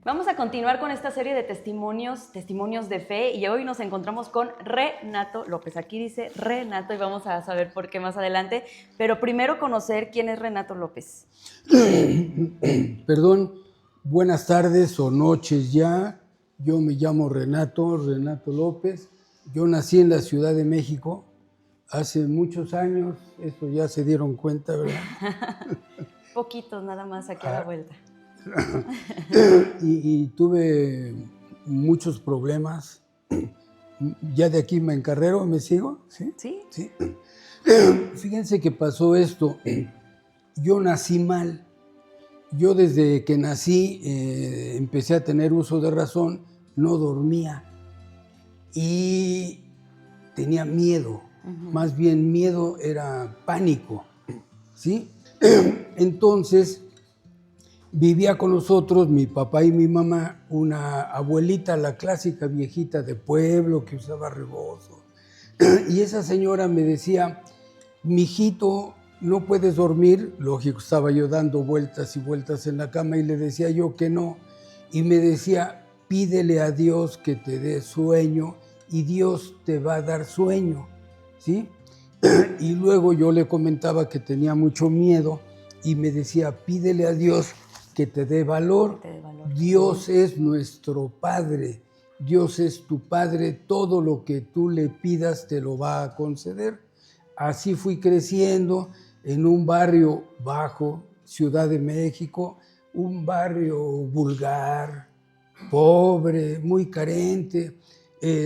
Vamos a continuar con esta serie de testimonios de fe, y hoy nos encontramos con Renato López. Aquí dice Renato y vamos a saber por qué más adelante, pero primero conocer quién es Renato López. Perdón, buenas tardes o noches ya. Yo me llamo Renato López. Yo nací en la Ciudad de México hace muchos años, esto ya se dieron cuenta, ¿verdad? Poquitos nada más aquí a la vuelta. y tuve muchos problemas. Ya de aquí me encarrero, ¿me sigo? ¿Sí? ¿Sí? Fíjense que pasó esto. Yo nací mal. Yo desde que nací empecé a tener uso de razón, no dormía y tenía miedo. Más bien miedo era pánico, ¿sí? Entonces vivía con nosotros mi papá y mi mamá, una abuelita, la clásica viejita de pueblo que usaba rebozo. Y esa señora me decía, mijito, no puedes dormir. Lógico, estaba yo dando vueltas y vueltas en la cama y le decía yo que no. Y me decía, pídele a Dios que te dé sueño y Dios te va a dar sueño, ¿sí? Y luego yo le comentaba que tenía mucho miedo y me decía, pídele a Dios que te dé valor. Dios es nuestro Padre. Dios es tu Padre. Todo lo que tú le pidas te lo va a conceder. Así fui creciendo en un barrio bajo, Ciudad de México, un barrio vulgar, pobre, muy carente,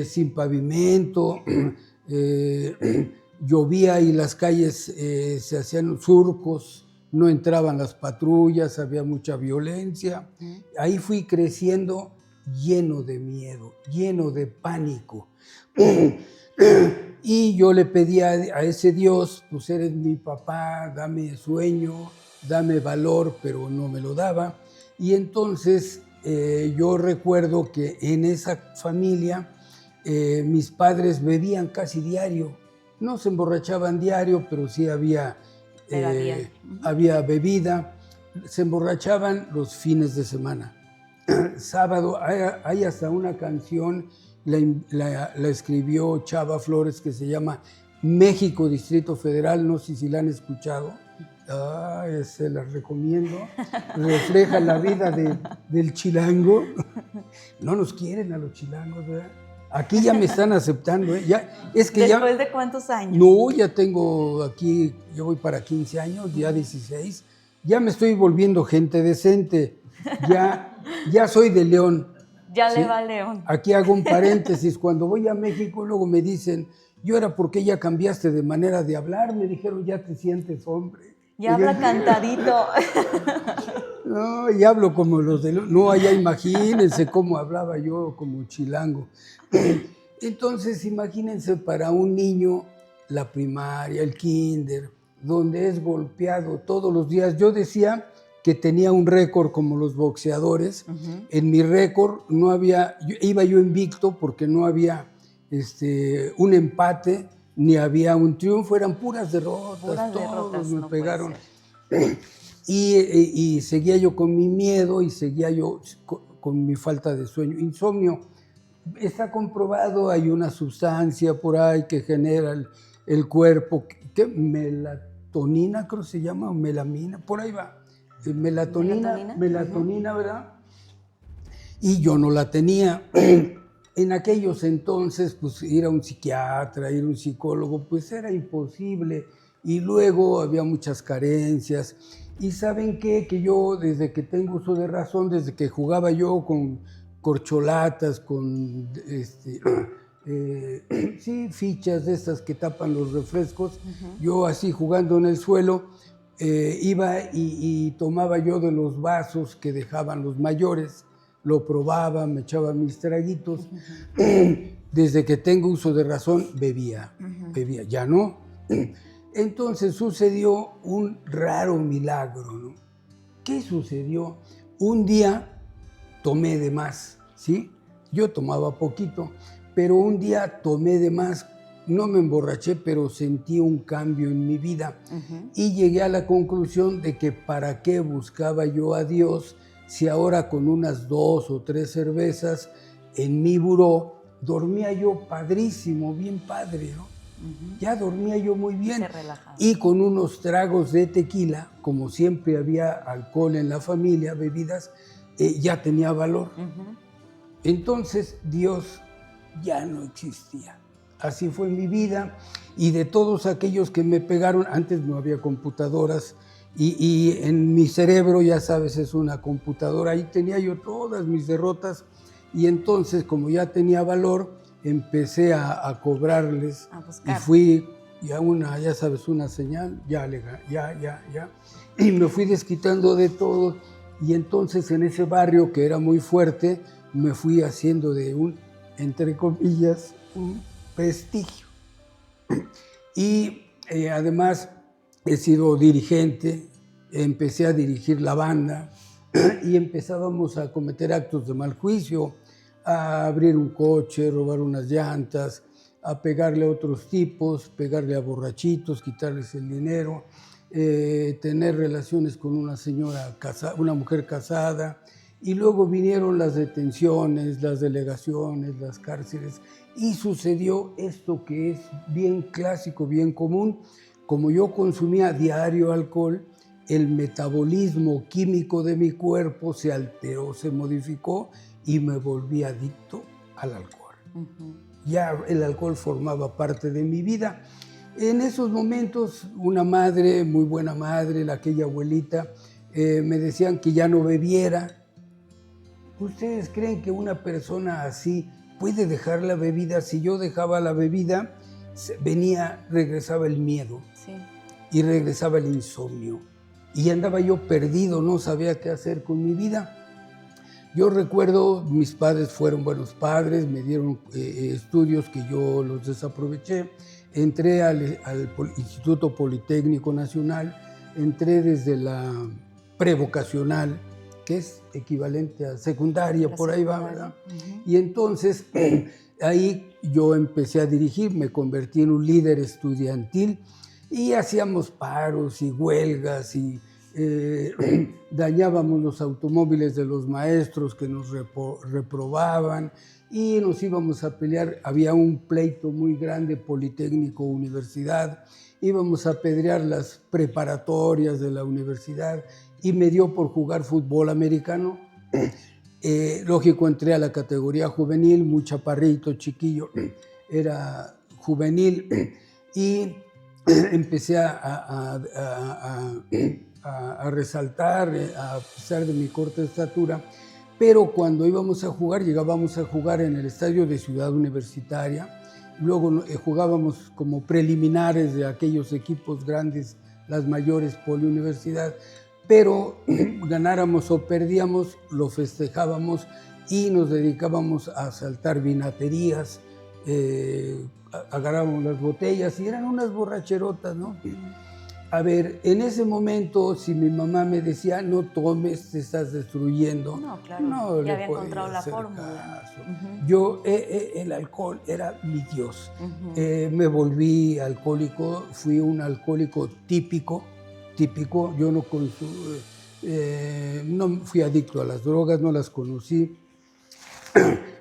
sin pavimento, llovía y las calles se hacían surcos, no entraban las patrullas, había mucha violencia. Ahí fui creciendo lleno de miedo, lleno de pánico. Y yo le pedía a ese Dios, pues eres mi papá, dame sueño, dame valor, pero no me lo daba. Y entonces yo recuerdo que en esa familia mis padres bebían casi diario. No se emborrachaban diario, pero sí había bebida. Se emborrachaban los fines de semana. Sábado, hay hasta una canción, la escribió Chava Flores, que se llama México Distrito Federal, no sé si la han escuchado. Se las recomiendo. Refleja la vida del chilango. No nos quieren a los chilangos, ¿verdad? Aquí ya me están aceptando, ¿eh? ¿Después de cuántos años? No, ya tengo aquí, yo voy para 15 años, ya 16. Ya me estoy volviendo gente decente. Ya soy de León. Ya ¿sí? le va León. Aquí hago un paréntesis. Cuando voy a México, luego me dicen, yo era porque ya cambiaste de manera de hablar. Me dijeron, ya te sientes hombre. Ya habla cantadito. No, y hablo como los de León. No, allá imagínense cómo hablaba yo como chilango. Entonces, imagínense para un niño la primaria, el kinder, donde es golpeado todos los días. Yo decía que tenía un récord como los boxeadores. En mi récord no había, iba yo invicto porque no había un empate, ni había un triunfo, eran puras derrotas, todos me pegaron. Y seguía yo con mi miedo y seguía yo con mi falta de sueño, insomnio. Está comprobado, hay una sustancia por ahí que genera el cuerpo, que melatonina creo se llama, o melamina, por ahí va. Melatonina, ¿verdad? Y yo no la tenía. En aquellos entonces, pues ir a un psiquiatra, ir a un psicólogo, pues era imposible. Y luego había muchas carencias. Y ¿saben qué? Que yo, desde que tengo uso de razón, desde que jugaba yo con corcholatas, con fichas de estas que tapan los refrescos, yo así jugando en el suelo, iba y tomaba yo de los vasos que dejaban los mayores, lo probaba, me echaba mis traguitos. Desde que tengo uso de razón, bebía, ya no. Entonces sucedió un raro milagro, ¿no? ¿Qué sucedió? Un día tomé de más, ¿sí? Yo tomaba poquito, pero un día tomé de más. No me emborraché, pero sentí un cambio en mi vida. Y llegué a la conclusión de que para qué buscaba yo a Dios si ahora con unas 2 o 3 cervezas en mi buró dormía yo padrísimo, bien padre, ¿no? Ya dormía yo muy bien. Se relajaba. Y con unos tragos de tequila, como siempre había alcohol en la familia, bebidas, ya tenía valor. Entonces Dios ya no existía. Así fue mi vida, y de todos aquellos que me pegaron, antes no había computadoras, y en mi cerebro, ya sabes, es una computadora, ahí tenía yo todas mis derrotas, y entonces, como ya tenía valor, empecé a cobrarles, y fui, ya sabes, una señal, ya, y me fui desquitando de todo, y entonces en ese barrio que era muy fuerte, me fui haciendo de un, entre comillas, un prestigio. Y además he sido dirigente, empecé a dirigir la banda y empezábamos a cometer actos de mal juicio, a abrir un coche, robar unas llantas, a pegarle a otros tipos, pegarle a borrachitos, quitarles el dinero, tener relaciones con una señora casada, una mujer casada. Y luego vinieron las detenciones, las delegaciones, las cárceles, y sucedió esto que es bien clásico, bien común. Como yo consumía diario alcohol, el metabolismo químico de mi cuerpo se alteró, se modificó, y me volví adicto al alcohol. Ya el alcohol formaba parte de mi vida. En esos momentos, una madre, muy buena madre, aquella abuelita, me decían que ya no bebiera. ¿Ustedes creen que una persona así puede dejar la bebida? Si yo dejaba la bebida, regresaba el miedo, sí, y regresaba el insomnio. Y andaba yo perdido, no sabía qué hacer con mi vida. Yo recuerdo, mis padres fueron buenos padres, me dieron estudios que yo los desaproveché. Entré al Instituto Politécnico Nacional, entré desde la prevocacional, que es equivalente a secundaria, por ahí va, ¿verdad? Y entonces ahí yo empecé a dirigir, me convertí en un líder estudiantil, y hacíamos paros y huelgas, y dañábamos los automóviles de los maestros que nos reprobaban, y nos íbamos a pelear. Había un pleito muy grande, Politécnico-Universidad, íbamos a apedrear las preparatorias de la universidad, y me dio por jugar fútbol americano. Lógico, entré a la categoría juvenil, muy chaparrito, chiquillo, era juvenil, y empecé a resaltar, a pesar de mi corta estatura. Pero cuando íbamos a jugar, llegábamos a jugar en el estadio de Ciudad Universitaria, luego jugábamos como preliminares de aquellos equipos grandes, las mayores, Poliuniversidad, pero ganáramos o perdíamos, lo festejábamos y nos dedicábamos a asaltar vinaterías, agarrábamos las botellas y eran unas borracherotas, ¿no? A ver, en ese momento, si mi mamá me decía, no tomes, te estás destruyendo. No, claro, no ya había encontrado la fórmula. Yo, el alcohol era mi Dios. Me volví alcohólico, fui un alcohólico típico. Yo no fui adicto a las drogas, no las conocí.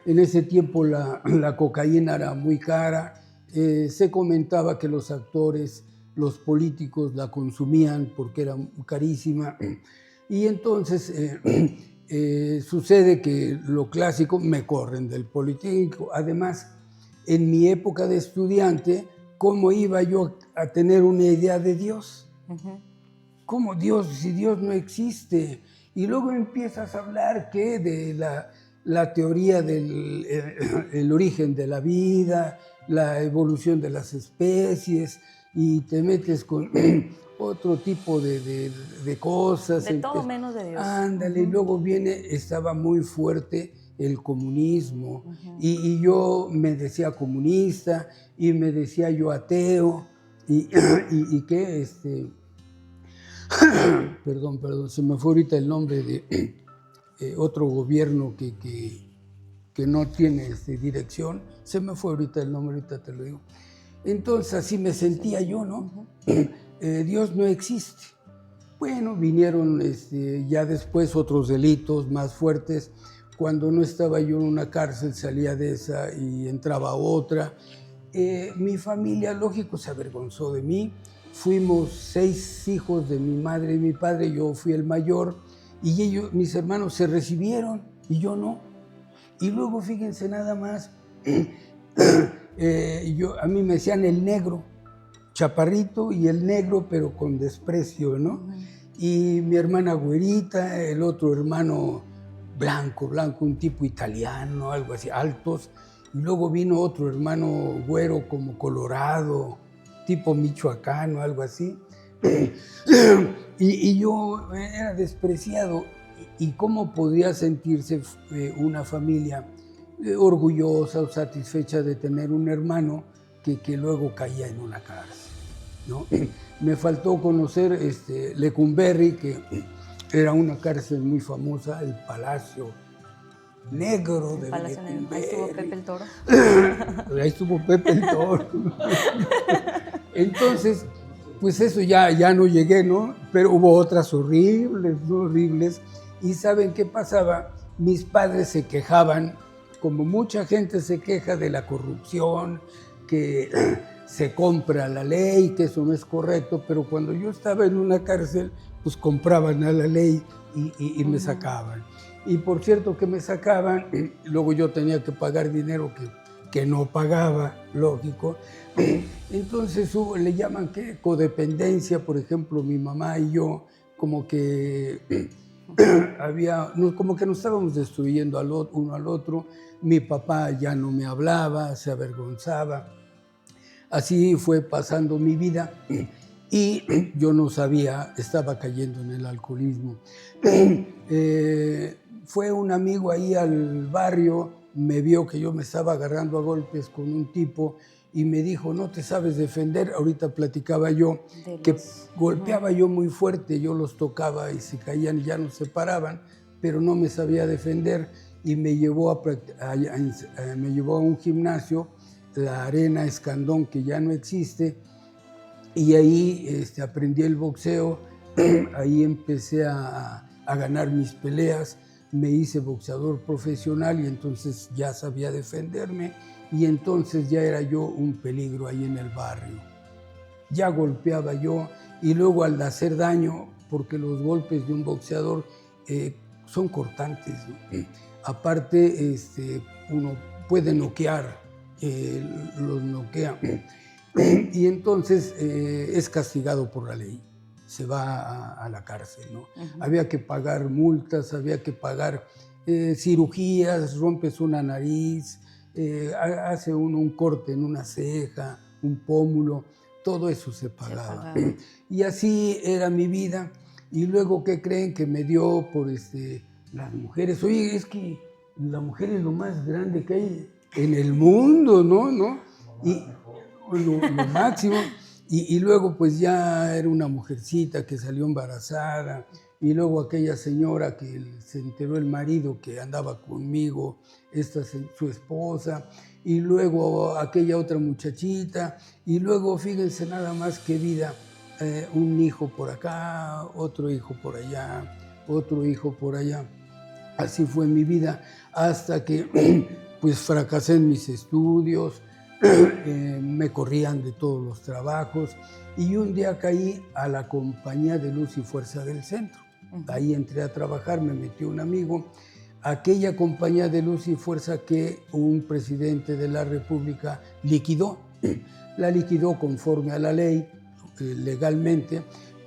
En ese tiempo la cocaína era muy cara. Se comentaba que los actores, los políticos la consumían porque era carísima. Y entonces sucede que lo clásico, me corren del Politécnico. Además, en mi época de estudiante, ¿cómo iba yo a tener una idea de Dios? ¿Cómo Dios, si Dios no existe? Y luego empiezas a hablar que de la teoría del el origen de la vida, la evolución de las especies, y te metes con otro tipo de cosas. De todo menos de Dios. Ándale, y luego estaba muy fuerte el comunismo, y yo me decía comunista, y me decía yo ateo, y que perdón, se me fue ahorita el nombre de otro gobierno que no tiene dirección, se me fue ahorita el nombre, ahorita te lo digo. Entonces así me sentía yo, ¿no? Dios no existe. Bueno, vinieron ya después otros delitos más fuertes. Cuando no estaba yo en una cárcel, salía de esa y entraba a otra. Mi familia, lógico, se avergonzó de mí. Fuimos 6 hijos de mi madre y mi padre, yo fui el mayor, y ellos, mis hermanos, se recibieron y yo no. Y luego, fíjense nada más, a mí me decían el negro, chaparrito y el negro, pero con desprecio, ¿no? Y mi hermana güerita, el otro hermano blanco, un tipo italiano, algo así, altos. Y luego vino otro hermano güero como colorado, tipo michoacano, algo así. Y yo era despreciado. ¿Y cómo podía sentirse una familia orgullosa o satisfecha de tener un hermano que luego caía en una cárcel, ¿no? Me faltó conocer Lecumberri, que era una cárcel muy famosa, el Palacio Negro de Lecumberri. Ahí estuvo Pepe el Toro. Ahí estuvo Pepe el Toro. Entonces, pues eso ya no llegué, ¿no? Pero hubo otras horribles, ¿no? Horribles. ¿Y saben qué pasaba? Mis padres se quejaban, como mucha gente se queja de la corrupción, que se compra la ley, que eso no es correcto, pero cuando yo estaba en una cárcel, pues compraban a la ley y me sacaban. Y por cierto que me sacaban, luego yo tenía que pagar dinero que no pagaba, lógico. Entonces le llaman ¿qué? Codependencia, por ejemplo, mi mamá y yo, como que como que nos estábamos destruyendo uno al otro. Mi papá ya no me hablaba, se avergonzaba. Así fue pasando mi vida y yo no sabía, estaba cayendo en el alcoholismo. Fue un amigo ahí al barrio, me vio que yo me estaba agarrando a golpes con un tipo y me dijo, no te sabes defender. Ahorita platicaba yo que golpeaba yo muy fuerte, yo los tocaba y se caían y ya no se paraban, pero no me sabía defender y me llevó a un gimnasio, la Arena Escandón, que ya no existe, y ahí aprendí el boxeo, ahí empecé a ganar mis peleas, me hice boxeador profesional y entonces ya sabía defenderme y entonces ya era yo un peligro ahí en el barrio. Ya golpeaba yo y luego al hacer daño, porque los golpes de un boxeador son cortantes, ¿no? Aparte, uno puede noquear, los noquea y entonces es castigado por la ley. Se va a la cárcel, ¿no? Había que pagar multas, había que pagar cirugías, rompes una nariz, hace uno un corte en una ceja, un pómulo, todo eso se pagaba. Y así era mi vida. Y luego, ¿qué creen? Que me dio por las mujeres. Oye, es que la mujer es lo más grande que hay en el mundo, ¿no? Y lo máximo. Y luego pues ya era una mujercita que salió embarazada y luego aquella señora que se enteró el marido que andaba conmigo, su esposa, y luego aquella otra muchachita y luego fíjense nada más qué vida, un hijo por acá, otro hijo por allá, otro hijo por allá. Así fue mi vida hasta que pues fracasé en mis estudios. Me corrían de todos los trabajos y un día caí a la Compañía de Luz y Fuerza del Centro. Ahí entré a trabajar, me metió un amigo. Aquella Compañía de Luz y Fuerza que un presidente de la República liquidó, la liquidó conforme a la ley, legalmente,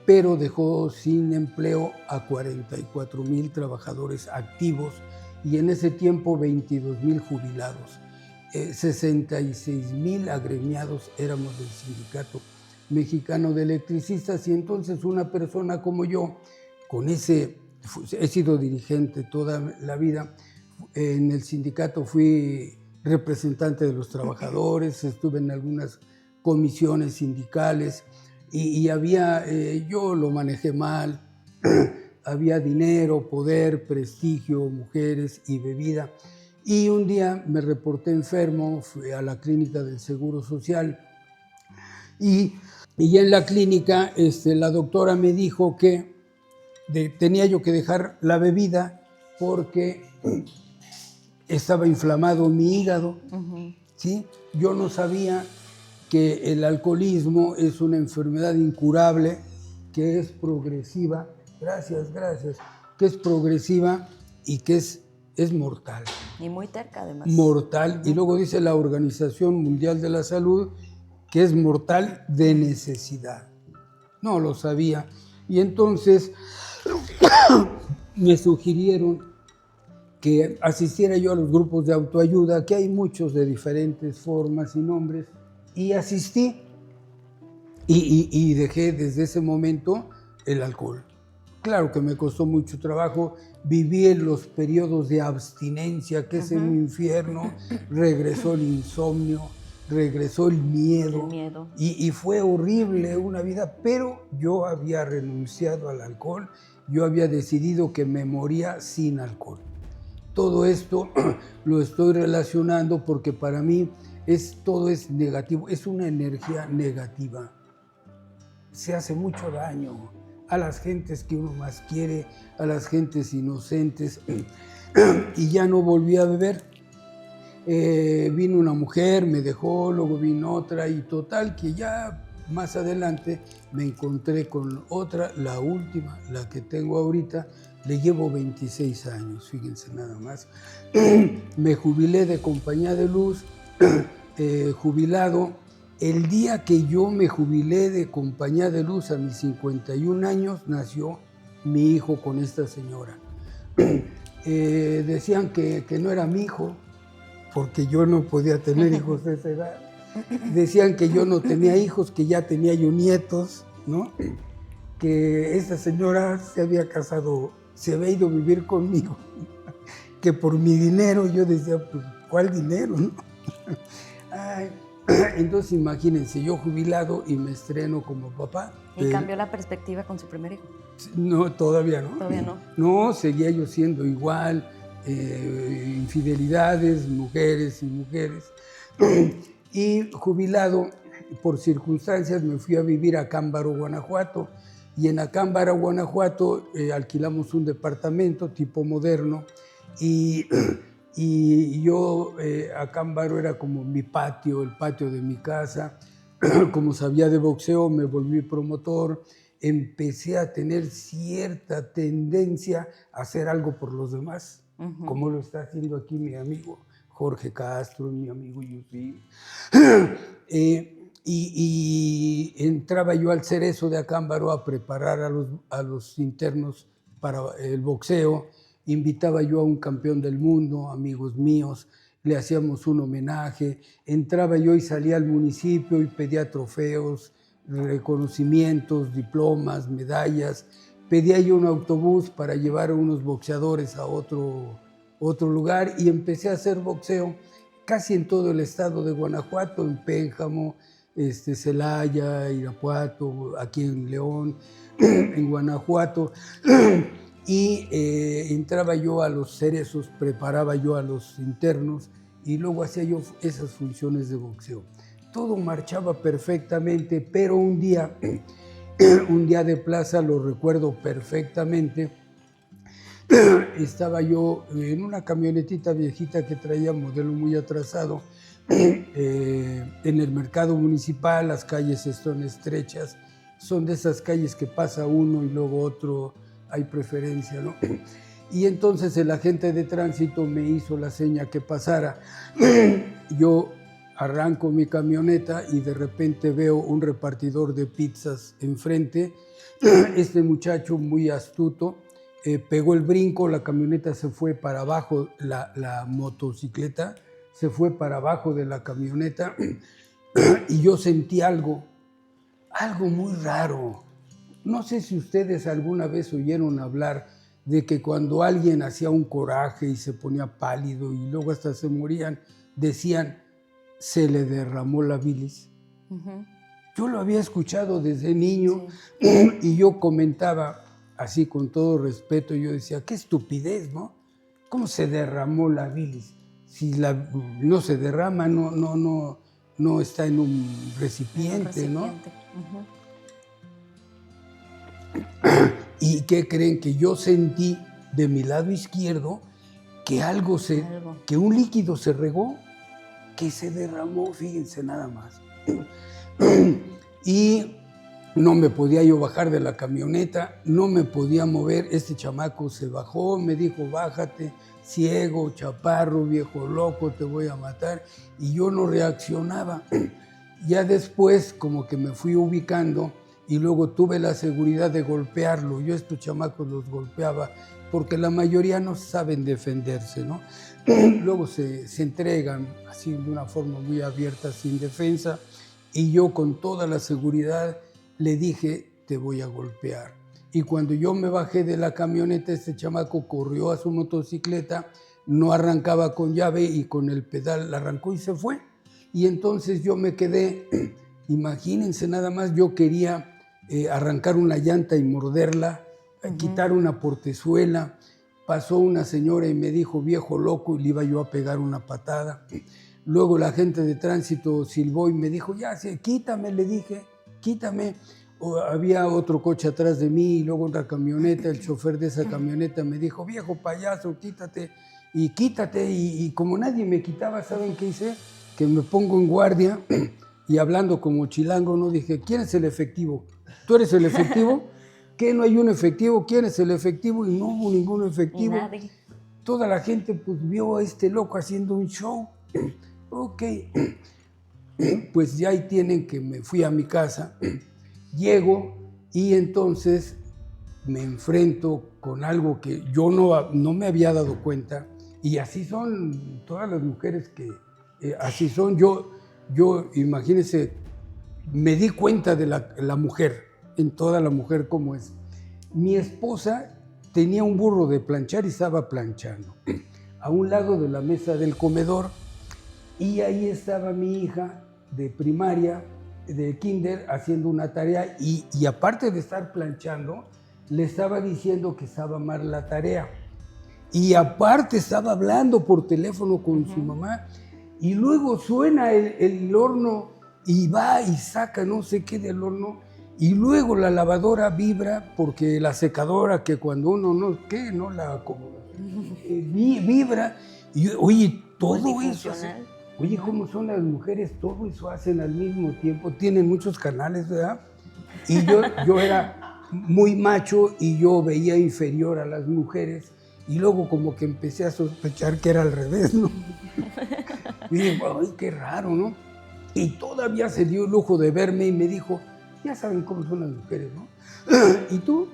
pero dejó sin empleo a 44,000 trabajadores activos y en ese tiempo 22,000 jubilados. 66,000 agremiados éramos del Sindicato Mexicano de Electricistas y entonces una persona como yo, he sido dirigente toda la vida, en el sindicato fui representante de los trabajadores, estuve en algunas comisiones sindicales y yo lo manejé mal, había dinero, poder, prestigio, mujeres y bebida. Y un día me reporté enfermo, fui a la clínica del Seguro Social y en la clínica la doctora me dijo que tenía yo que dejar la bebida porque estaba inflamado mi hígado, ¿sí? Yo no sabía que el alcoholismo es una enfermedad incurable, que es progresiva, gracias, que es progresiva y que es mortal. Y muy terca, además. Mortal. Y luego dice la Organización Mundial de la Salud que es mortal de necesidad. No lo sabía. Y entonces me sugirieron que asistiera yo a los grupos de autoayuda, que hay muchos de diferentes formas y nombres, y asistí. Y dejé desde ese momento el alcohol. Claro que me costó mucho trabajo, viví en los periodos de abstinencia, que es un infierno, regresó el insomnio, regresó el miedo. Y fue horrible una vida, pero yo había renunciado al alcohol, yo había decidido que me moría sin alcohol. Todo esto lo estoy relacionando porque para mí todo es negativo, es una energía negativa. Se hace mucho daño a las gentes que uno más quiere, a las gentes inocentes, y ya no volví a beber. Vino una mujer, me dejó, luego vino otra, y total que ya más adelante me encontré con otra, la última, la que tengo ahorita. Le llevo 26 años, fíjense nada más. Me jubilé de Compañía de Luz, jubilado. El día que yo me jubilé de Compañía de Luz, a mis 51 años, nació mi hijo con esta señora. Decían que no era mi hijo, porque yo no podía tener hijos de esa edad. Decían que yo no tenía hijos, que ya tenía yo nietos, ¿no? Que esta señora se había casado, se había ido a vivir conmigo, que por mi dinero. Yo decía, pues, ¿cuál dinero, no? Ay, entonces imagínense, yo jubilado y me estreno como papá. ¿Y cambió la perspectiva con su primer hijo? No, todavía no. ¿Todavía no? No, seguía yo siendo igual, infidelidades, mujeres y mujeres. Y jubilado, por circunstancias, me fui a vivir a Acámbaro, Guanajuato. Y en Acámbaro, Guanajuato, alquilamos un departamento tipo moderno. Y yo, Acámbaro era como mi patio, el patio de mi casa. Como sabía de boxeo, me volví promotor. Empecé a tener cierta tendencia a hacer algo por los demás, como lo está haciendo aquí mi amigo Jorge Castro, mi amigo Yusif. Y entraba yo al Cerezo de Acámbaro a preparar a los internos para el boxeo. Invitaba yo a un campeón del mundo, amigos míos, le hacíamos un homenaje. Entraba yo y salía al municipio y pedía trofeos, reconocimientos, diplomas, medallas. Pedía yo un autobús para llevar a unos boxeadores a otro lugar, y empecé a hacer boxeo casi en todo el estado de Guanajuato, en Pénjamo, Celaya, Irapuato, aquí en León, en Guanajuato. Y entraba yo a los cerezos, preparaba yo a los internos y luego hacía yo esas funciones de boxeo. Todo marchaba perfectamente, pero un día de plaza, lo recuerdo perfectamente, estaba yo en una camionetita viejita que traía modelo muy atrasado, en el mercado municipal. Las calles son estrechas, son de esas calles que pasa uno y luego otro, hay preferencia, ¿no? Y entonces el agente de tránsito me hizo la seña que pasara. Yo arranco mi camioneta y de repente veo un repartidor de pizzas enfrente. Este muchacho muy astuto pegó el brinco, la camioneta se fue para abajo, la motocicleta se fue para abajo de la camioneta y yo sentí algo muy raro. No sé si ustedes alguna vez oyeron hablar de que cuando alguien hacía un coraje y se ponía pálido y luego hasta se morían, decían, se le derramó la bilis. Yo lo había escuchado desde niño, sí. Y yo comentaba así con todo respeto, yo decía, qué estupidez, ¿no? ¿Cómo se derramó la bilis? Si no se derrama, no está en un recipiente, ¿no? ¿Y qué creen? Que yo sentí de mi lado izquierdo que que un líquido se regó, que se derramó, fíjense nada más. Y no me podía yo bajar de la camioneta, no me podía mover. Este chamaco se bajó, me dijo, bájate, ciego, chaparro, viejo loco, te voy a matar. Y yo no reaccionaba. Ya después como que me fui ubicando y luego tuve la seguridad de golpearlo. Yo a estos chamacos los golpeaba porque la mayoría no saben defenderse, ¿no? Luego se entregan así de una forma muy abierta, sin defensa, y yo con toda la seguridad le dije, te voy a golpear. Y cuando yo me bajé de la camioneta, este chamaco corrió a su motocicleta, no arrancaba con llave y con el pedal arrancó y se fue. Y entonces yo me quedé, imagínense nada más, yo quería arrancar una llanta y morderla, quitar una portezuela. Pasó una señora y me dijo, viejo loco, y le iba yo a pegar una patada. Luego la gente de tránsito silbó y me dijo, ya, quítame, le dije, quítame. Había otro coche atrás de mí y luego otra camioneta. El chofer de esa camioneta me dijo, viejo payaso, quítate. Y quítate. Y como nadie me quitaba, ¿saben qué hice? Que me pongo en guardia y hablando como chilango, no dije, ¿quién es el efectivo? ¿Tú eres el efectivo? ¿Qué? ¿No hay un efectivo? ¿Quién es el efectivo? Y no hubo ningún efectivo. Nadie. Toda la gente pues vio a este loco haciendo un show. Ok. Pues ya ahí tienen que me fui a mi casa. Llego y entonces me enfrento con algo que yo no me había dado cuenta. Y así son todas las mujeres que... así son. Yo, imagínense, me di cuenta de la mujer, en toda la mujer como es. Mi esposa tenía un burro de planchar y estaba planchando a un lado de la mesa del comedor, y ahí estaba mi hija de primaria, de kinder, haciendo una tarea, y aparte de estar planchando, le estaba diciendo que estaba mal la tarea. Y aparte estaba hablando por teléfono con su mamá, y luego suena el horno y va y saca no sé qué del horno, y luego la lavadora vibra porque la secadora, que cuando uno no la acomoda, vibra. Y oye, todo eso, oye, ¿cómo son las mujeres? Todo eso hacen al mismo tiempo, tienen muchos canales, ¿verdad? Y yo era muy macho y yo veía inferior a las mujeres. Y luego como que empecé a sospechar que era al revés, ¿no? Y dije, ay, qué raro, ¿no? Y todavía se dio el lujo de verme y me dijo, ya saben cómo son las mujeres, ¿no? ¿Y tú?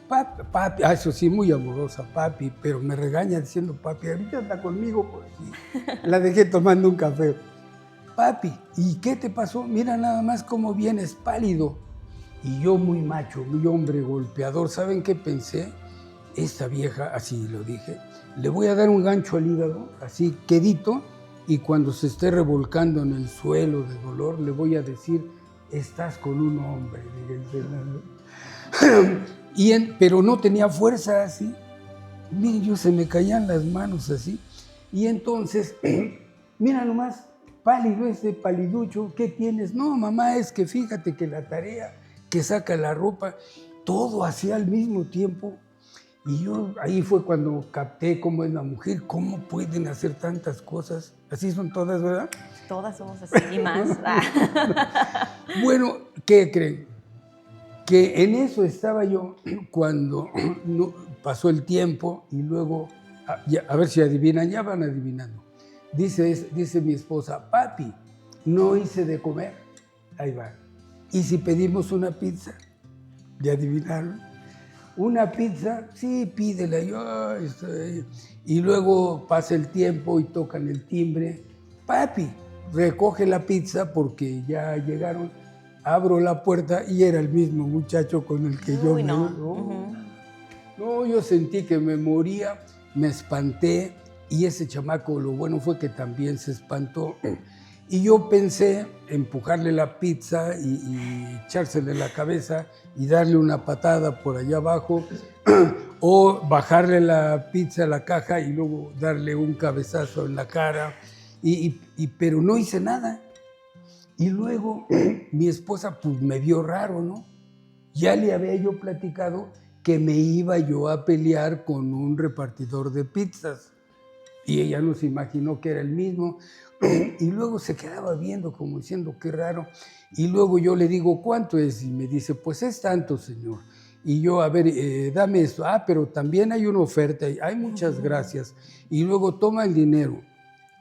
Papi, eso sí, muy amorosa, papi, pero me regaña diciendo papi, ahorita anda conmigo, pues, la dejé tomando un café. Papi, ¿y qué te pasó? Mira nada más cómo vienes pálido. Y yo muy macho, muy hombre golpeador, ¿saben qué pensé? Esta vieja, así lo dije, le voy a dar un gancho al hígado, así quedito, y cuando se esté revolcando en el suelo de dolor, le voy a decir, estás con un hombre, Miguel Fernando. Pero no tenía fuerza así. Miren, yo se me caían las manos así. Y entonces, mira nomás, pálido ese paliducho, ¿qué tienes? No, mamá, es que fíjate que la tarea, que saca la ropa, todo hacía al mismo tiempo. Y yo ahí fue cuando capté cómo es la mujer, cómo pueden hacer tantas cosas. Así son todas, ¿verdad? Todas somos así y más. Bueno, ¿qué creen? Que en eso estaba yo cuando pasó el tiempo y luego, a ver si adivinan, ya van adivinando. Dice mi esposa, papi, no hice de comer. Ahí va. ¿Y si pedimos una pizza? ¿Ya adivinaron? Una pizza, sí, pídela. Y luego pasa el tiempo y tocan el timbre. Papi, recoge la pizza porque ya llegaron. Abro la puerta y era el mismo muchacho con el que yo No, yo sentí que me moría, me espanté, y ese chamaco, lo bueno fue que también se espantó. Y yo pensé empujarle la pizza y echársele la cabeza y darle una patada por allá abajo, o bajarle la pizza a la caja y luego darle un cabezazo en la cara, pero no hice nada. Y luego mi esposa pues me vio raro, ¿no? Ya le había yo platicado que me iba yo a pelear con un repartidor de pizzas. Y ella no se imaginó que era el mismo. Y luego se quedaba viendo como diciendo, qué raro. Y luego yo le digo, ¿cuánto es? Y me dice, pues es tanto, señor. Y yo, a ver, dame esto. Ah, pero también hay una oferta. Hay muchas gracias. Y luego toma el dinero.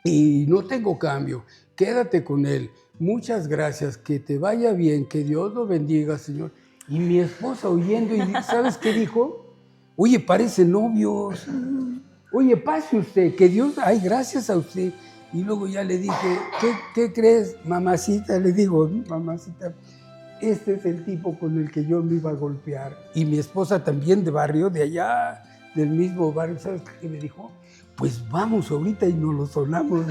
Y no tengo cambio. Quédate con él. Muchas gracias. Que te vaya bien. Que Dios lo bendiga, señor. Y mi esposa oyendo, y ¿sabes qué dijo? Oye, parecen novios. Oye, pase usted, que Dios, ay, gracias a usted. Y luego ya le dije, ¿qué crees, mamacita? Le digo, mamacita, este es el tipo con el que yo me iba a golpear. Y mi esposa también de barrio, de allá, del mismo barrio, ¿sabes qué me dijo? Pues vamos ahorita y nos lo sonamos,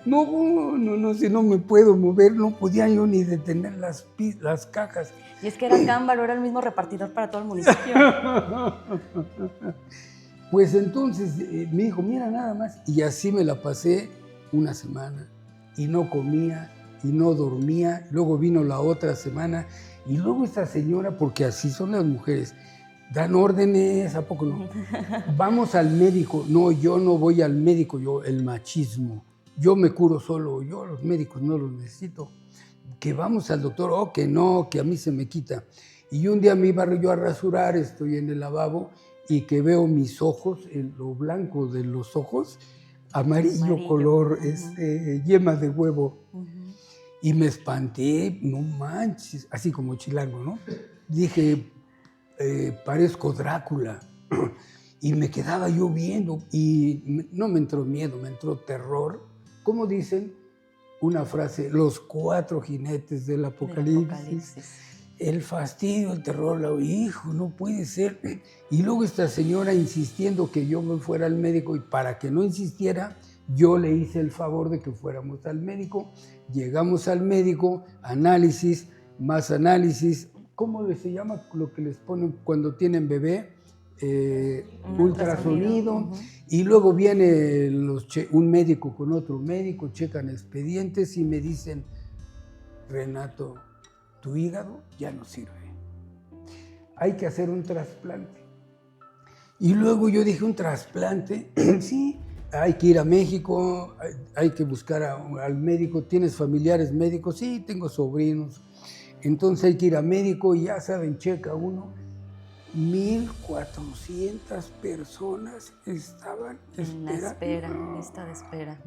¿no? No, si no me puedo mover, no podía yo ni detener las cajas. Y es que era Cámbaro, era el mismo repartidor para todo el municipio. Pues entonces me dijo, mira nada más, y así me la pasé una semana, y no comía, y no dormía, luego vino la otra semana, y luego esta señora, porque así son las mujeres, dan órdenes, ¿a poco no? Vamos al médico, no, yo no voy al médico, yo, el machismo, yo me curo solo, yo los médicos no los necesito, que vamos al doctor, oh, que no, que a mí se me quita. Y un día me iba yo a rasurar, estoy en el lavabo, y que veo mis ojos, lo blanco de los ojos, amarillo. Color, yema de huevo. Y me espanté, no manches, así como chilango, ¿no? Dije, parezco Drácula. Y me quedaba yo viendo, y no me entró miedo, me entró terror. ¿Cómo dicen? Una frase, los 4 jinetes del Apocalipsis. El fastidio, el terror, hijo, no puede ser. Y luego esta señora insistiendo que yo me fuera al médico, y para que no insistiera, yo le hice el favor de que fuéramos al médico. Llegamos al médico, análisis, más análisis. ¿Cómo se llama lo que les ponen cuando tienen bebé? Ultrasonido. Y luego viene un médico con otro médico, checan expedientes y me dicen, Renato, tu hígado ya no sirve. Hay que hacer un trasplante. Y luego yo dije, ¿un trasplante? Sí, hay que ir a México, hay que buscar al médico. ¿Tienes familiares médicos? Sí, tengo sobrinos. Entonces hay que ir a médico y ya saben, checa uno. 1,400 personas estaban en lista de espera.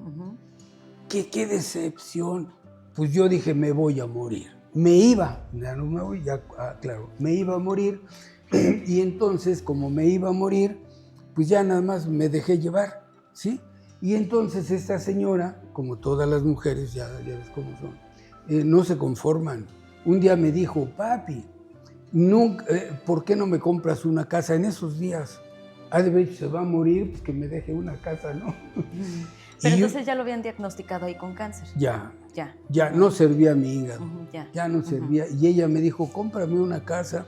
¿Qué decepción? Pues yo dije, me voy a morir. Me iba, ya no me voy, ya, claro, me iba a morir. Y entonces, como me iba a morir, pues ya nada más me dejé llevar, ¿sí? Y entonces esta señora, como todas las mujeres, ya ves cómo son, no se conforman. Un día me dijo, papi, nunca, ¿por qué no me compras una casa en esos días? De ver, se va a morir, pues que me deje una casa, ¿no? Pero entonces ya lo habían diagnosticado ahí con cáncer. Ya no servía mi hígado, ya no servía. Y ella me dijo, cómprame una casa.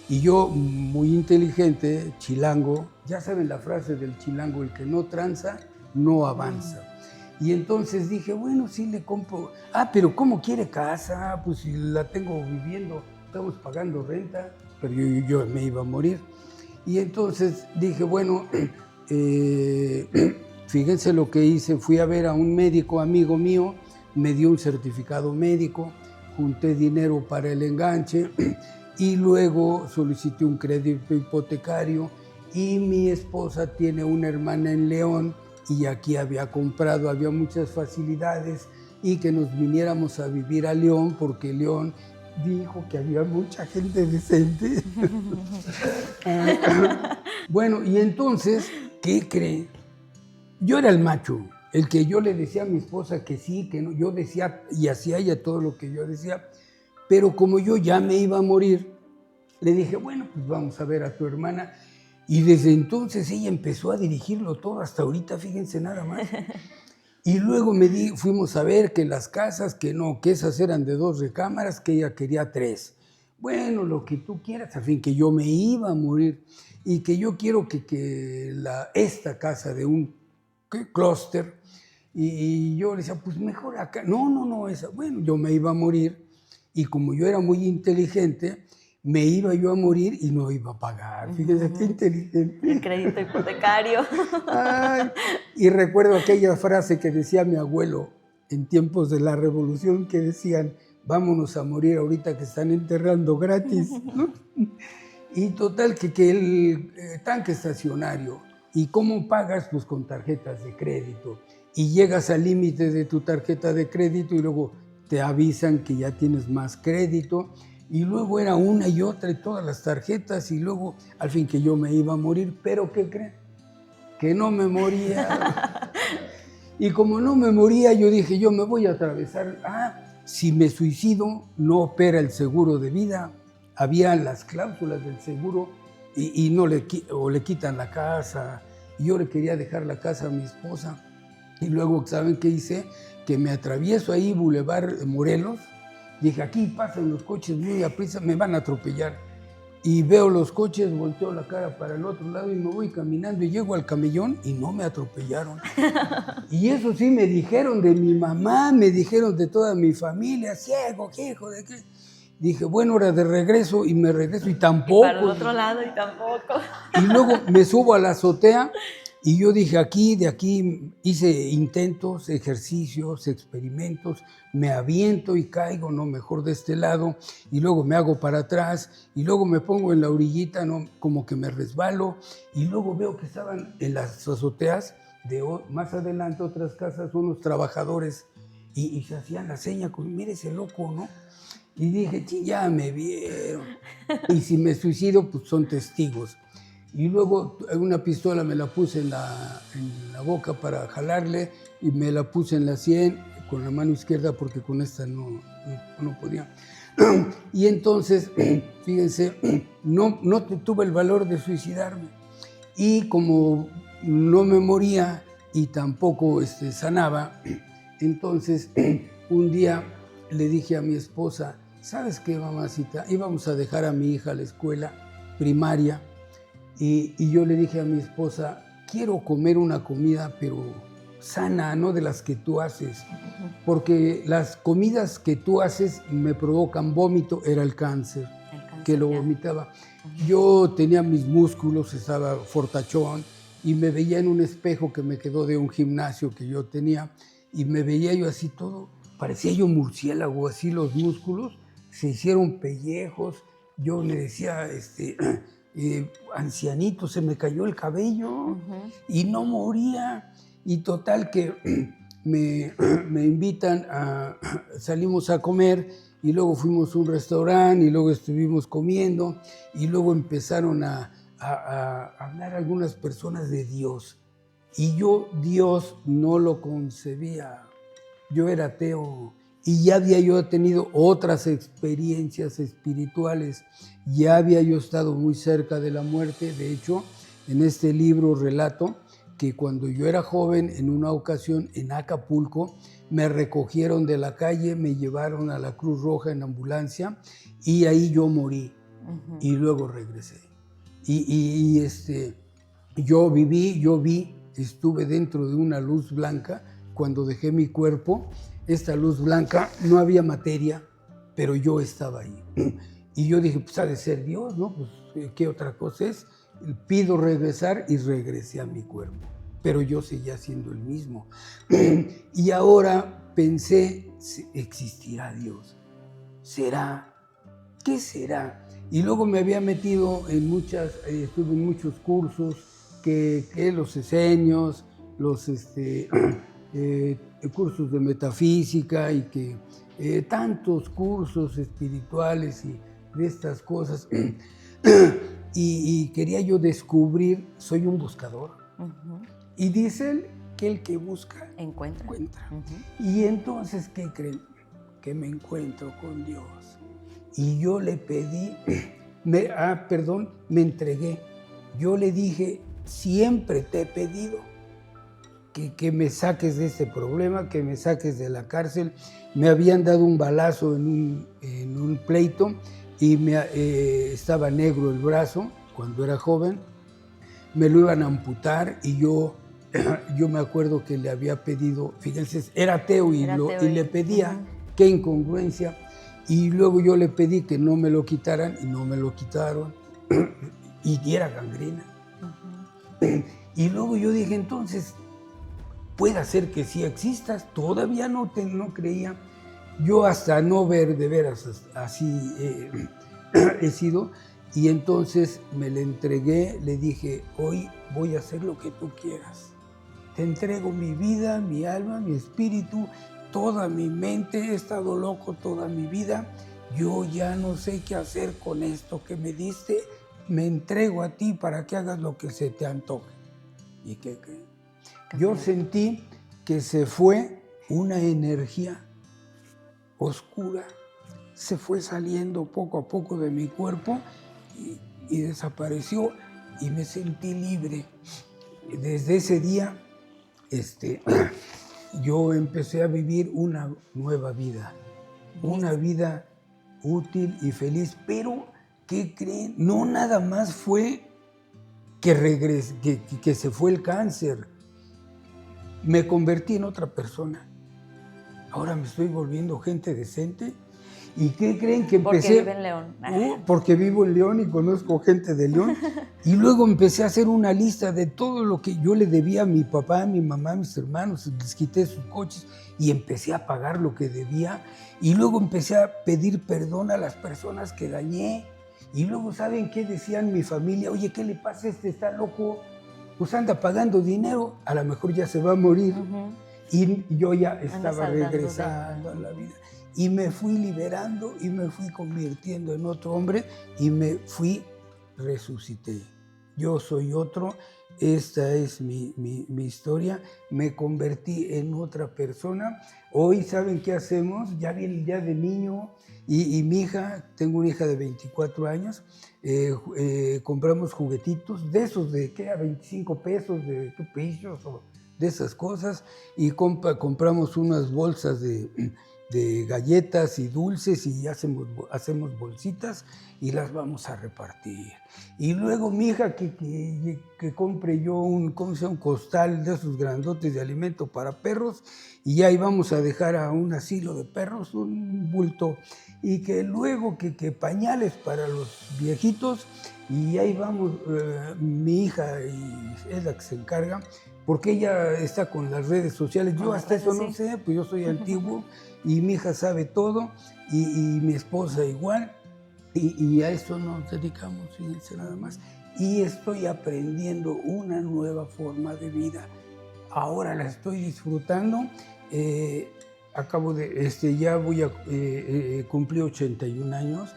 Y yo, muy inteligente, chilango, ya saben la frase del chilango, el que no tranza, no avanza. Y entonces dije, bueno, sí le compro. Pero ¿cómo quiere casa? Pues si la tengo viviendo, estamos pagando renta, pero yo me iba a morir. Y entonces dije, bueno, fíjense lo que hice, fui a ver a un médico amigo mío, me dio un certificado médico, junté dinero para el enganche y luego solicité un crédito hipotecario, y mi esposa tiene una hermana en León y aquí había comprado, había muchas facilidades, y que nos viniéramos a vivir a León porque León dijo que había mucha gente decente. Bueno, y entonces, ¿qué cree? Yo era el macho, el que yo le decía a mi esposa que sí, que no. Yo decía y hacía ella todo lo que yo decía, pero como yo ya me iba a morir, le dije, bueno, pues vamos a ver a tu hermana. Y desde entonces ella empezó a dirigirlo todo, hasta ahorita, fíjense nada más. Y luego fuimos a ver que las casas, que no, que esas eran de 2 recámaras, que ella quería 3. Bueno, lo que tú quieras, a fin que yo me iba a morir, y que yo quiero que esta casa de un clúster, y yo le decía, pues mejor acá. No, esa. Bueno, yo me iba a morir, y como yo era muy inteligente, me iba yo a morir y no iba a pagar. Fíjese qué inteligente. El crédito hipotecario. Ay, y recuerdo aquella frase que decía mi abuelo en tiempos de la revolución, que decían, vámonos a morir ahorita que están enterrando gratis, ¿no? Y total, que el tanque estacionario, ¿y cómo pagas? Pues con tarjetas de crédito. Y llegas al límite de tu tarjeta de crédito y luego te avisan que ya tienes más crédito. Y luego era una y otra y todas las tarjetas, y luego al fin que yo me iba a morir, pero ¿qué creen? Que no me moría. Y como no me moría, yo dije, yo me voy a atravesar. Si me suicido, no opera el seguro de vida. Había las cláusulas del seguro y no le quitan la casa. Y yo le quería dejar la casa a mi esposa. Y luego, ¿saben qué hice? Que me atravieso ahí, Boulevard Morelos. Dije, aquí pasan los coches muy a prisa, me van a atropellar. Y veo los coches, volteo la cara para el otro lado y me voy caminando y llego al camellón y no me atropellaron. Y eso sí me dijeron de mi mamá, me dijeron de toda mi familia, ciego, hijo de qué. Dije, bueno, hora de regreso, y me regreso y tampoco. Y para el otro lado y tampoco. Y luego me subo a la azotea y yo dije, de aquí hice intentos, ejercicios, experimentos, me aviento y caigo, no, mejor de este lado, y luego me hago para atrás, y luego me pongo en la orillita, no, como que me resbalo, y luego veo que estaban en las azoteas de más adelante otras casas unos trabajadores y se hacían la seña, como, mire ese loco, ¿no? Y dije, ya me vieron. Y si me suicido, pues son testigos. Y luego una pistola me la puse en la boca para jalarle y me la puse en la sien con la mano izquierda porque con esta no podía. Y entonces, fíjense, no tuve el valor de suicidarme. Y como no me moría y tampoco sanaba, entonces un día le dije a mi esposa, ¿sabes qué, mamacita? Íbamos a dejar a mi hija a la escuela primaria y yo le dije a mi esposa, quiero comer una comida, pero sana, no de las que tú haces, porque las comidas que tú haces me provocan vómito, era el cáncer que lo vomitaba. Yo tenía mis músculos, estaba fortachón y me veía en un espejo que me quedó de un gimnasio que yo tenía y me veía yo así todo, parecía yo murciélago, así los músculos se hicieron pellejos, yo me decía, ancianito, se me cayó el cabello y no moría. Y total que me invitan, salimos a comer y luego fuimos a un restaurante y luego estuvimos comiendo y luego empezaron a hablar algunas personas de Dios. Y yo Dios no lo concebía, yo era ateo. Y ya había yo tenido otras experiencias espirituales, ya había yo estado muy cerca de la muerte. De hecho, en este libro relato que cuando yo era joven, en una ocasión en Acapulco, me recogieron de la calle, me llevaron a la Cruz Roja en ambulancia y ahí yo morí y luego regresé. Yo vi, estuve dentro de una luz blanca cuando dejé mi cuerpo. Esta luz blanca, no había materia, pero yo estaba ahí. Y yo dije, pues ha de ser Dios, ¿no? Pues, ¿qué otra cosa es? Pido regresar y regresé a mi cuerpo, pero yo seguía siendo el mismo. Y ahora pensé, ¿existirá Dios? ¿Será? ¿Qué será? Y luego me había metido estuve en muchos cursos, que los esenios, los cursos de metafísica y que tantos cursos espirituales y de estas cosas. Y quería yo descubrir, soy un buscador. Y dicen que el que busca, encuentra. Y entonces, ¿qué creen? Que me encuentro con Dios. Y yo le pedí, me entregué. Yo le dije, siempre te he pedido que me saques de este problema, que me saques de la cárcel. Me habían dado un balazo en un pleito y estaba negro el brazo cuando era joven. Me lo iban a amputar y yo me acuerdo que le había pedido, fíjense, era ateo y le pedía, qué incongruencia. Y luego yo le pedí que no me lo quitaran y no me lo quitaron. Y era gangrena. Y luego yo dije, entonces, puede ser que sí existas. Todavía no creía. Yo hasta no ver de veras así he sido. Y entonces me le entregué, le dije, hoy voy a hacer lo que tú quieras. Te entrego mi vida, mi alma, mi espíritu, toda mi mente. He estado loco toda mi vida. Yo ya no sé qué hacer con esto que me diste. Me entrego a ti para que hagas lo que se te antoje. ¿Y qué crees? Yo sentí que se fue una energía oscura. Se fue saliendo poco a poco de mi cuerpo y desapareció y me sentí libre. Desde ese día yo empecé a vivir una nueva vida, una vida útil y feliz, pero ¿qué creen? No nada más fue que se fue el cáncer, me convertí en otra persona. Ahora me estoy volviendo gente decente. ¿Y qué creen que empecé? Porque vive en León. Porque vivo en León y conozco gente de León. Y luego empecé a hacer una lista de todo lo que yo le debía a mi papá, a mi mamá, a mis hermanos. Les quité sus coches y empecé a pagar lo que debía. Y luego empecé a pedir perdón a las personas que dañé. Y luego, ¿saben qué decían mi familia? Oye, ¿qué le pasa a este? Está loco. Pues anda pagando dinero. A lo mejor ya se va a morir. Y yo ya estaba regresando a la vida. Y me fui liberando y me fui convirtiendo en otro hombre y resucité. Yo soy otro, esta es mi historia, me convertí en otra persona. Hoy, ¿saben qué hacemos? Ya viene el día del niño y mi hija, tengo una hija de 24 años, compramos juguetitos de esos de, ¿qué? A 25 pesos de Tupillos o de esas cosas y compramos unas bolsas de galletas y dulces y hacemos bolsitas y las vamos a repartir. Y luego mi hija que compre yo un costal de esos grandotes de alimento para perros y ahí vamos a dejar a un asilo de perros, un bulto, y que luego que pañales para los viejitos y ahí vamos, mi hija es la que se encarga porque ella está con las redes sociales, yo hasta eso no sé, pues yo soy antiguo. Y mi hija sabe todo, y mi esposa igual, y a eso nos dedicamos, fíjense nada más. Y estoy aprendiendo una nueva forma de vida. Ahora la estoy disfrutando. Ya voy a cumplir 81 años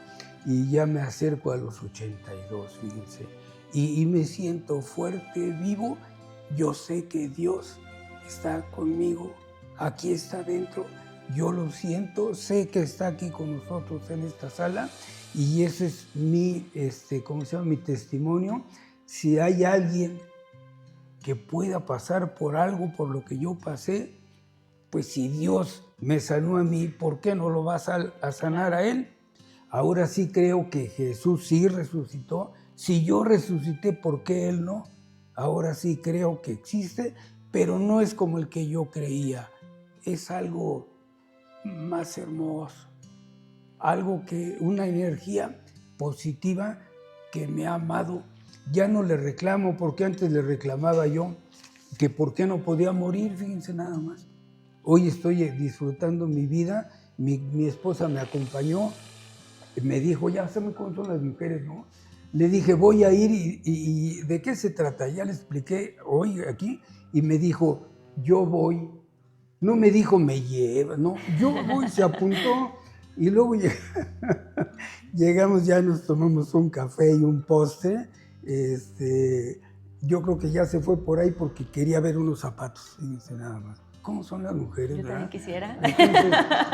y ya me acerco a los 82, fíjense. Y me siento fuerte, vivo. Yo sé que Dios está conmigo, aquí está dentro. Yo lo siento, sé que está aquí con nosotros en esta sala y ese es mi testimonio. Si hay alguien que pueda pasar por algo, por lo que yo pasé, pues si Dios me sanó a mí, ¿por qué no lo va a sanar a él? Ahora sí creo que Jesús sí resucitó. Si yo resucité, ¿por qué él no? Ahora sí creo que existe, pero no es como el que yo creía. Es algo más hermoso, una energía positiva que me ha amado. Ya no le reclamo, porque antes le reclamaba yo que por qué no podía morir, fíjense nada más. Hoy estoy disfrutando mi vida, mi esposa me acompañó, me dijo, ya saben cómo son las mujeres, ¿no? Le dije, voy a ir y ¿de qué se trata? Ya le expliqué hoy aquí y me dijo, yo voy. No me dijo, me lleva, no, yo voy, se apuntó y luego llegamos, ya nos tomamos un café y un postre. Yo creo que ya se fue por ahí porque quería ver unos zapatos, fíjense nada más. ¿Cómo son las mujeres? Yo también quisiera.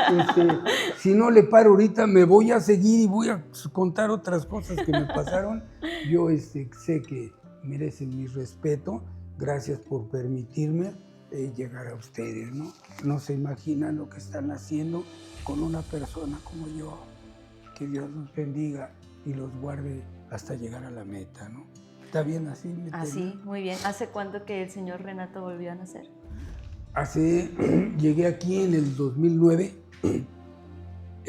Entonces, si no le paro ahorita, me voy a seguir y voy a contar otras cosas que me pasaron. Yo sé que merecen mi respeto. Gracias por permitirme llegar a ustedes, ¿no? No se imaginan lo que están haciendo con una persona como yo. Que Dios los bendiga y los guarde hasta llegar a la meta, ¿no? ¿Está bien así? Así, muy bien. ¿Hace cuánto que el señor Renato volvió a nacer? Llegué aquí en el 2009.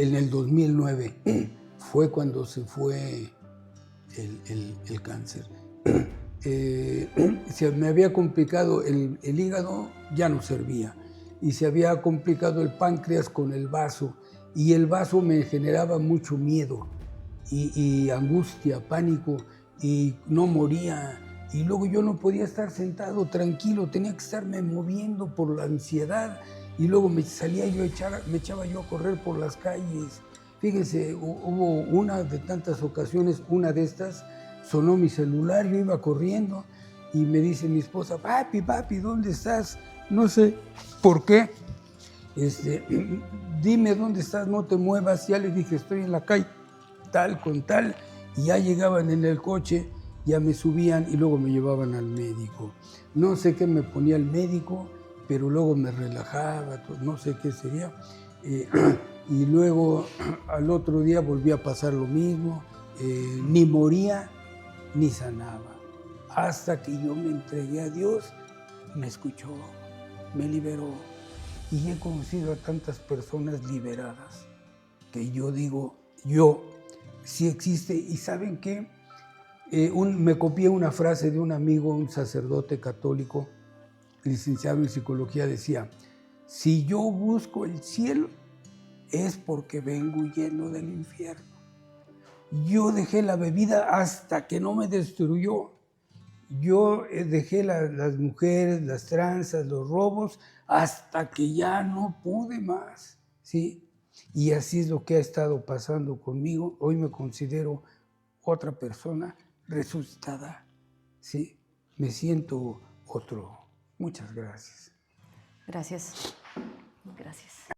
En el 2009 fue cuando se fue el cáncer. Se me había complicado el hígado, ya no servía, y se había complicado el páncreas con el vaso, y el vaso me generaba mucho miedo y angustia, pánico, y no moría. Y luego yo no podía estar sentado tranquilo, tenía que estarme moviendo por la ansiedad, y luego me echaba yo a correr por las calles. Fíjense, hubo una de tantas ocasiones, una de estas, sonó mi celular, yo iba corriendo y me dice mi esposa, papi, ¿dónde estás? No sé por qué. Dime dónde estás, no te muevas. Ya le dije, estoy en la calle, tal con tal, y ya llegaban en el coche, ya me subían y luego me llevaban al médico. No sé qué me ponía el médico, pero luego me relajaba, no sé qué sería. Y luego al otro día volví a pasar lo mismo, ni moría ni sanaba. Hasta que yo me entregué a Dios, me escuchó, me liberó. Y he conocido a tantas personas liberadas que yo digo, sí existe. ¿Y saben qué? Me copié una frase de un amigo, un sacerdote católico, licenciado en psicología, decía, si yo busco el cielo es porque vengo huyendo del infierno. Yo dejé la bebida hasta que no me destruyó. Yo dejé las mujeres, las tranzas, los robos, hasta que ya no pude más, ¿sí? Y así es lo que ha estado pasando conmigo. Hoy me considero otra persona resucitada, ¿sí? Me siento otro. Muchas gracias. Gracias. Gracias.